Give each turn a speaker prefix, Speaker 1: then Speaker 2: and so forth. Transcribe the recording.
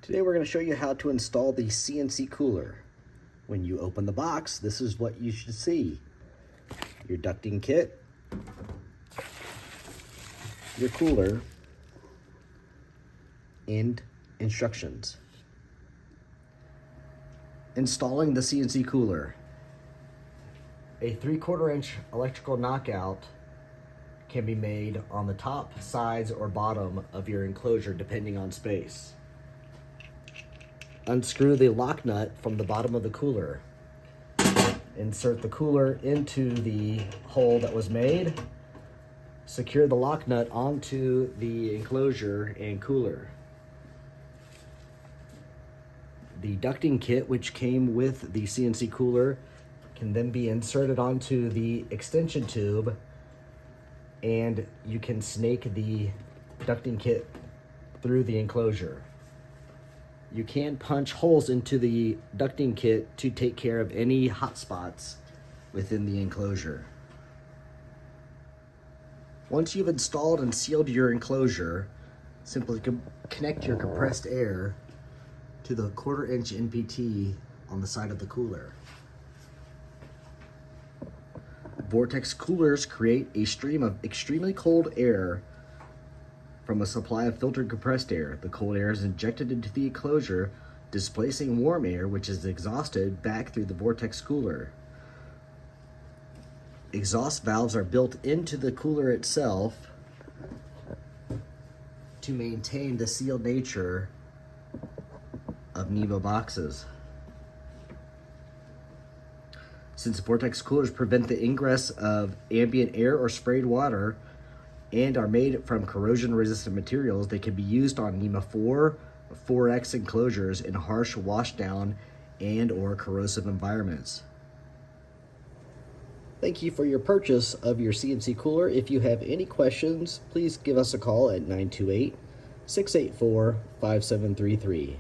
Speaker 1: Today we're going to show you how to install the CNC Cooler. When you open the box, this is what you should see. Your ducting kit, your cooler, and instructions. Installing the CNC Cooler. A 3/4 inch electrical knockout can be made on the top, sides, or bottom of your enclosure depending on space. Unscrew the lock nut from the bottom of the cooler. Insert the cooler into the hole that was made. Secure the lock nut onto the enclosure and cooler. The ducting kit, which came with the CNC Cooler, can then be inserted onto the extension tube, and you can snake the ducting kit through the enclosure. You can punch holes into the ducting kit to take care of any hot spots within the enclosure. Once you've installed and sealed your enclosure, simply connect your compressed air to the 1/4 inch NPT on the side of the cooler. Vortex coolers create a stream of extremely cold air from a supply of filtered compressed air. The cold air is injected into the enclosure, displacing warm air, which is exhausted back through the Vortex Cooler. Exhaust valves are built into the cooler itself to maintain the sealed nature of NEMA boxes. Since Vortex coolers prevent the ingress of ambient air or sprayed water and are made from corrosion-resistant materials, they can be used on NEMA 4, 4X enclosures in harsh washdown and or corrosive environments. Thank you for your purchase of your CNC Cooler. If you have any questions, please give us a call at 928-684-5733.